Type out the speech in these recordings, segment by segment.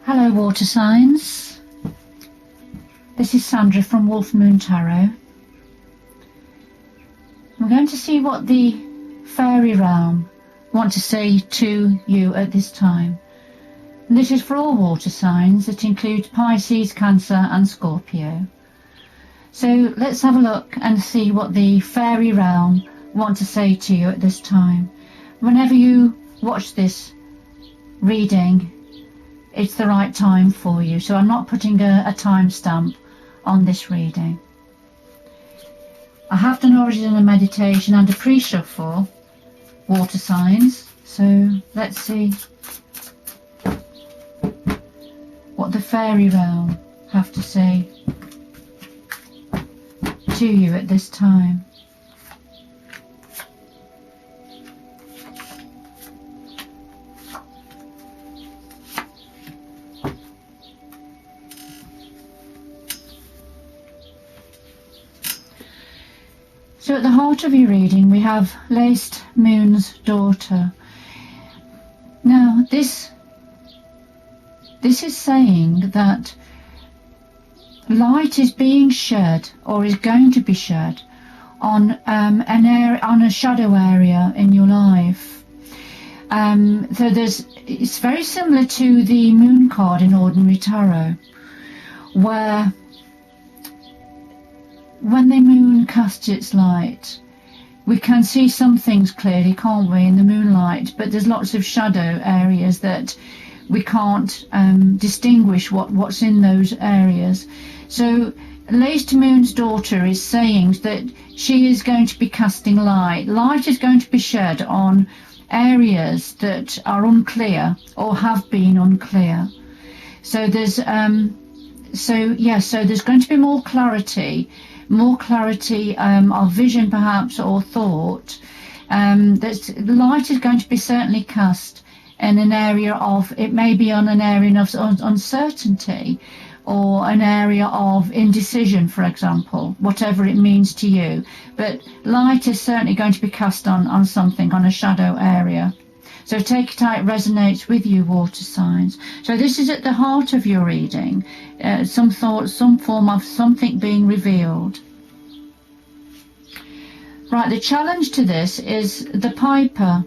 Hello water signs, this is Sandra from Wolf Moon Tarot. I'm going to see what the fairy realm want to say to you at this time. And this is for all water signs. It includes Pisces, Cancer and Scorpio. So let's have a look and see what the fairy realm want to say to you at this time. Whenever you watch this reading, it's the right time for you, so I'm not putting a timestamp on this reading. I have already done a meditation and a pre-shuffle water signs, so let's see what the fairy realm have to say to you at this time. So at the heart of your reading we have Laced Moon's Daughter. Now this is saying that light is being shed, or is going to be shed, on on a shadow area in your life. So it's very similar to the Moon card in ordinary tarot, where when the moon casts its light, we can see some things clearly, can't we, in the moonlight, but there's lots of shadow areas that we can't distinguish what's in those areas. So Laced Moon's Daughter is saying that she is going to be casting light. Light is going to be shed on areas that are unclear or have been unclear. So there's so there's going to be more clarity of vision perhaps, or thought. Light is going to be certainly cast in an area of, it may be on an area of uncertainty, or an area of indecision, for example, whatever it means to you. But light is certainly going to be cast on something, on a shadow area. So take it how it resonates with you, water signs. So this is at the heart of your reading, some thought, some form of something being revealed. Right, the challenge to this is the Piper.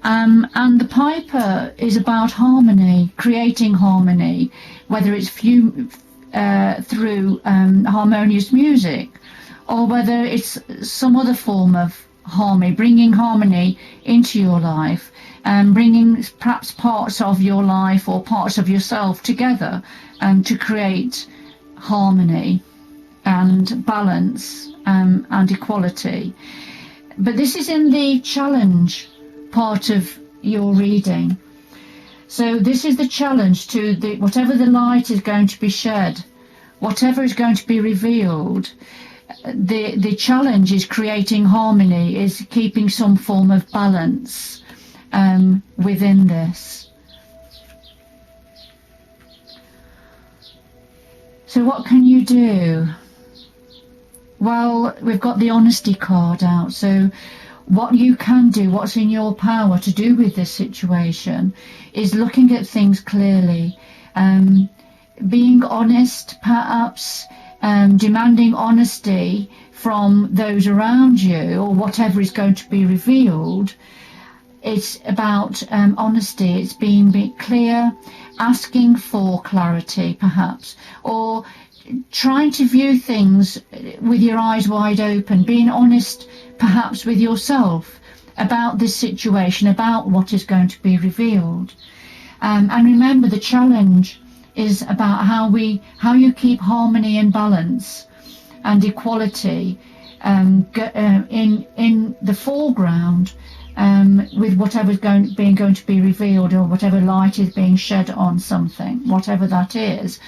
And the Piper is about harmony, creating harmony, whether it's through harmonious music, or whether it's some other form of harmony, bringing harmony into your life, and bringing perhaps parts of your life or parts of yourself together to create harmony and balance and equality. But this is in the challenge part of your reading. So this is the challenge to whatever the light is going to be shed, whatever is going to be revealed. The challenge is creating harmony, is keeping some form of balance within this. So what can you do? Well, we've got the honesty card out. So what you can do, what's in your power to do with this situation, is looking at things clearly, being honest, perhaps demanding honesty from those around you, or whatever is going to be revealed. It's about honesty, it's being clear, asking for clarity perhaps, or trying to view things with your eyes wide open, being honest perhaps with yourself about this situation, about what is going to be revealed. And remember, the challenge is about how you keep harmony and balance and equality in the foreground, with whatever's going to be revealed, or whatever light is being shed on something, whatever that is.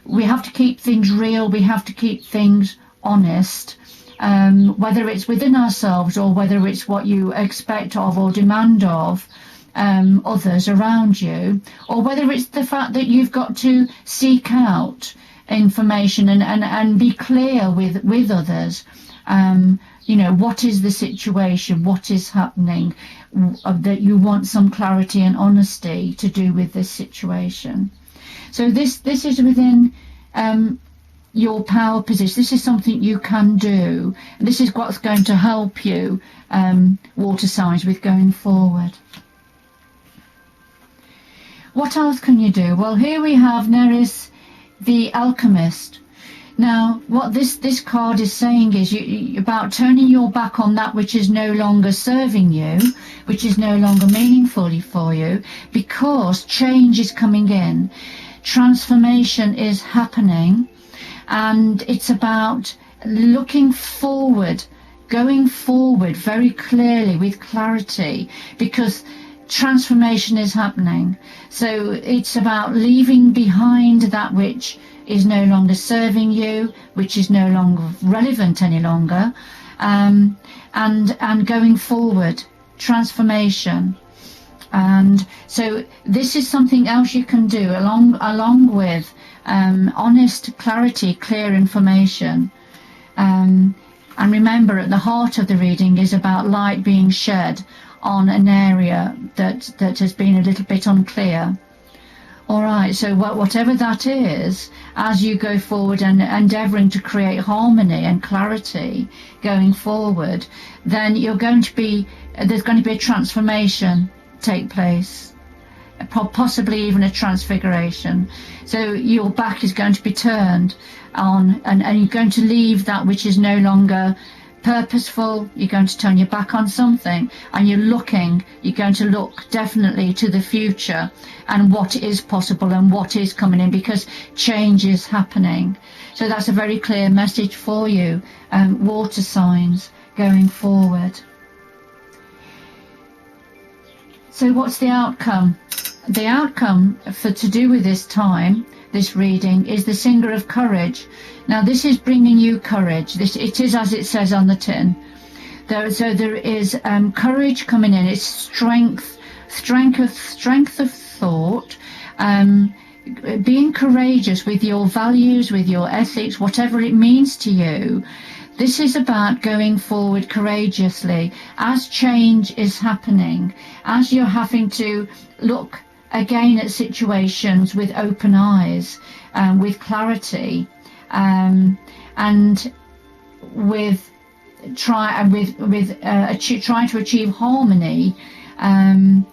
We have to keep things real, we have to keep things honest, whether it's within ourselves, or whether it's what you expect of or demand of others around you, or whether it's the fact that you've got to seek out information and be clear with others. What is the situation, what is happening, that you want some clarity and honesty to do with this situation. So this is within your power position. This is something you can do. This is what's going to help you, water signs, with going forward. What else can you do? Well, here we have Neris, the alchemist. Now, what this card is saying is about turning your back on that which is no longer serving you, which is no longer meaningful for you, because change is coming in, transformation is happening, and it's about looking forward, going forward very clearly with clarity, because transformation is happening. So it's about leaving behind that which is no longer serving you, which is no longer relevant any longer, and going forward, transformation. And so this is something else you can do along with honest clarity, clear information. And remember, at the heart of the reading is about light being shed on an area that has been a little bit unclear. All right, so whatever that is, as you go forward and endeavouring to create harmony and clarity going forward, then there's going to be a transformation take place, possibly even a transfiguration. So your back is going to be turned on, and you're going to leave that which is no longer purposeful. You're going to turn your back on something, and you're going to look definitely to the future and what is possible and what is coming in, because change is happening. So that's a very clear message for you, water signs, going forward. So what's the outcome? The outcome to do with this time, this reading, is the Singer of Courage. Now this is bringing you courage. It is as it says on the tin. So there is courage coming in. It's strength of thought, being courageous with your values, with your ethics, whatever it means to you. This is about going forward courageously as change is happening, as you're having to look again at situations with open eyes, with clarity, and trying to achieve harmony and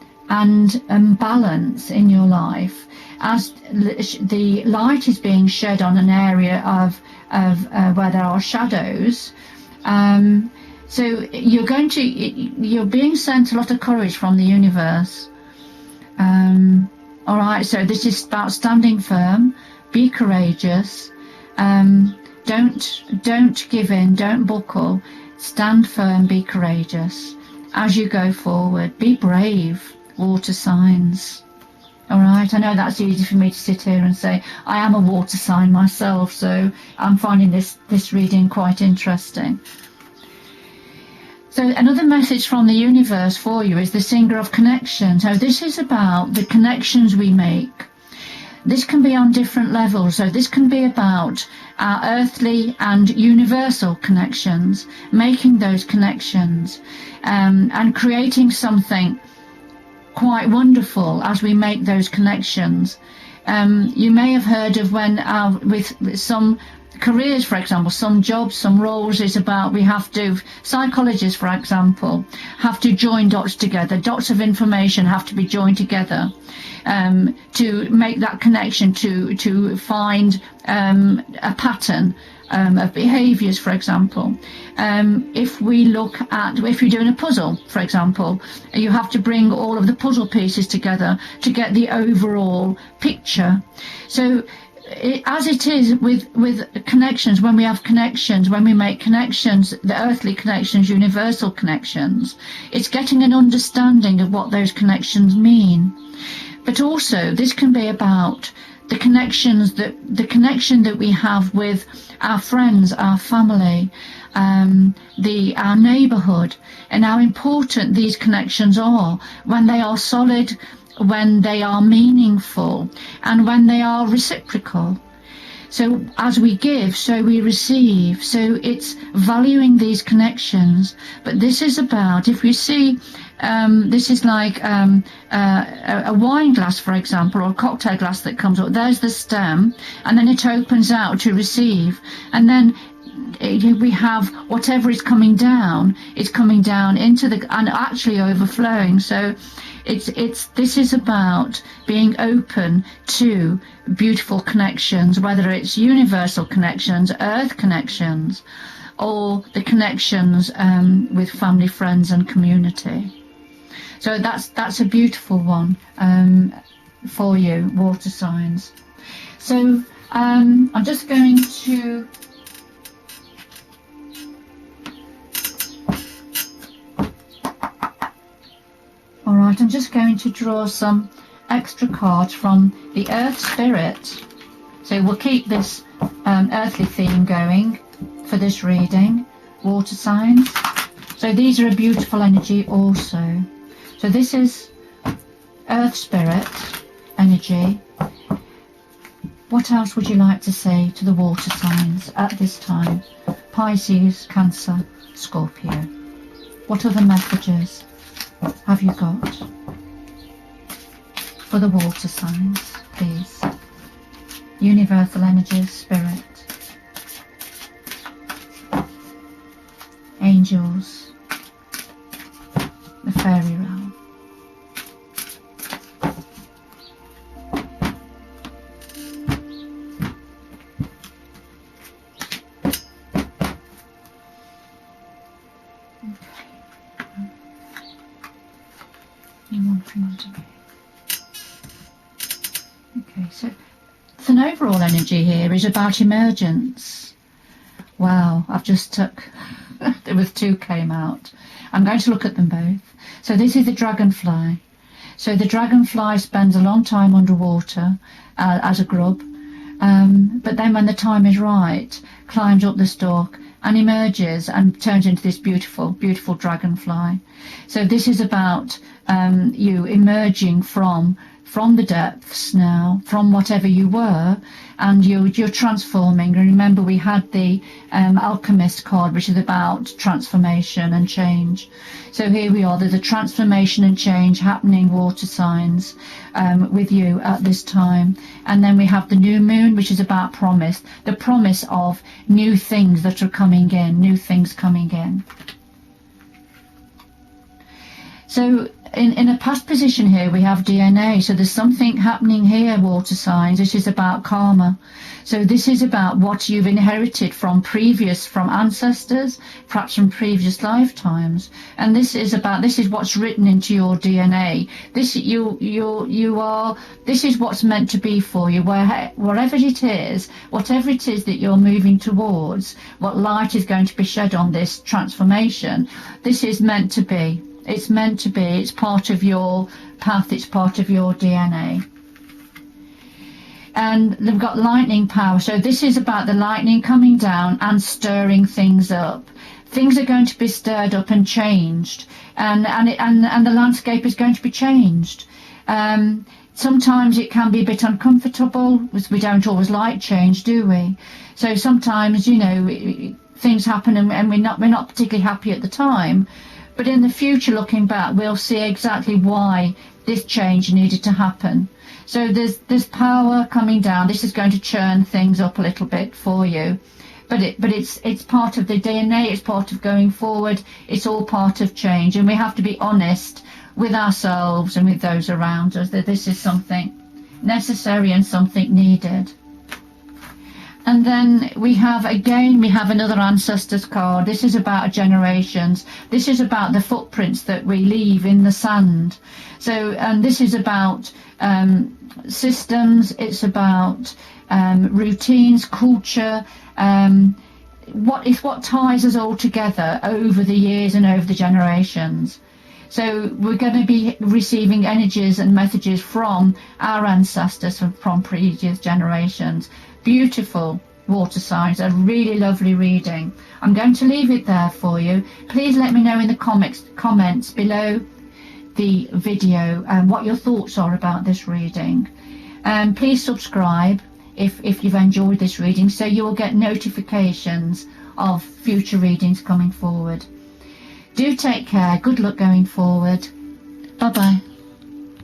balance in your life, as the light is being shed on an area of where there are shadows. So you're being sent a lot of courage from the universe. All right, so this is about standing firm, be courageous, don't give in, don't buckle, stand firm, be courageous as you go forward, be brave, water signs. All right, I know that's easy for me to sit here and say. I am a water sign myself, so I'm finding this reading quite interesting. So another message from the universe for you is the Singer of Connection. So this is about the connections we make. This can be on different levels. So this can be about our earthly and universal connections, making those connections, and creating something quite wonderful as we make those connections. You may have heard of when with some careers, for example, some jobs, some roles, is about psychologists, for example, have to join dots together. Dots of information have to be joined together to make that connection, to find a pattern of behaviours, for example. If you're doing a puzzle, for example, you have to bring all of the puzzle pieces together to get the overall picture. So as it is with connections, when we have connections, when we make connections, the earthly connections, universal connections, it's getting an understanding of what those connections mean. But also this can be about the connection that we have with our friends, our family, our neighbourhood, and how important these connections are when they are solid, when they are meaningful, and when they are reciprocal. So as we give, so we receive. So it's valuing these connections. But this is about, if you see, this is like a wine glass, for example, or a cocktail glass that comes up. There's the stem, and then it opens out to receive. And then we have whatever is coming down, it's coming down into the, and actually overflowing. So this is about being open to beautiful connections, whether it's universal connections, earth connections, or the connections with family, friends and community. So that's a beautiful one for you, water signs. So I'm just going to Alright, I'm just going to draw some extra cards from the Earth Spirit. So we'll keep this earthly theme going for this reading, water signs. So these are a beautiful energy also. So this is Earth Spirit energy. What else would you like to say to the water signs at this time? Pisces, Cancer, Scorpio. What other messages have you got for the water signs, please? Universal energies, spirit, angels, the fairy realm. Okay, so an overall energy here is about emergence. Wow, I've just took, there was two came out. I'm going to look at them both. So this is the dragonfly. So the dragonfly spends a long time underwater as a grub, but then when the time is right, climbs up the stalk and emerges and turns into this beautiful, beautiful dragonfly. So this is about you emerging from the depths now, from whatever you were, and you're transforming. And remember, we had the Alchemist card, which is about transformation and change. So here we are, there's a transformation and change happening, water signs, with you at this time. And then we have the new moon, which is about promise, the promise of new things that are coming in, new things coming in. So in a past position here we have DNA, so there's something happening here, water signs. This is about karma. So this is about what you've inherited from ancestors, perhaps from previous lifetimes. And this is what's written into your DNA. This is what's meant to be for you, whatever it is that you're moving towards, what light is going to be shed on this transformation. This is meant to be. It's meant to be. It's part of your path. It's part of your DNA. And they've got lightning power. So this is about the lightning coming down and stirring things up. Things are going to be stirred up and changed, and the landscape is going to be changed. Sometimes it can be a bit uncomfortable, because we don't always like change, do we? So sometimes, things happen and we're not particularly happy at the time. But in the future, looking back, we'll see exactly why this change needed to happen. So there's power coming down. This is going to churn things up a little bit for you. But it's part of the DNA. It's part of going forward. It's all part of change. And we have to be honest with ourselves and with those around us that this is something necessary and something needed. And then we have another ancestors card. This is about generations. This is about the footprints that we leave in the sand. So, and this is about systems. It's about routines, culture. What ties us all together over the years and over the generations. So we're going to be receiving energies and messages from our ancestors from previous generations. Beautiful water signs, a really lovely reading. I'm going to leave it there for you. Please let me know in the comments below the video what your thoughts are about this reading. Please subscribe if you've enjoyed this reading, so you will get notifications of future readings coming forward. Do take care. Good luck going forward. Bye bye.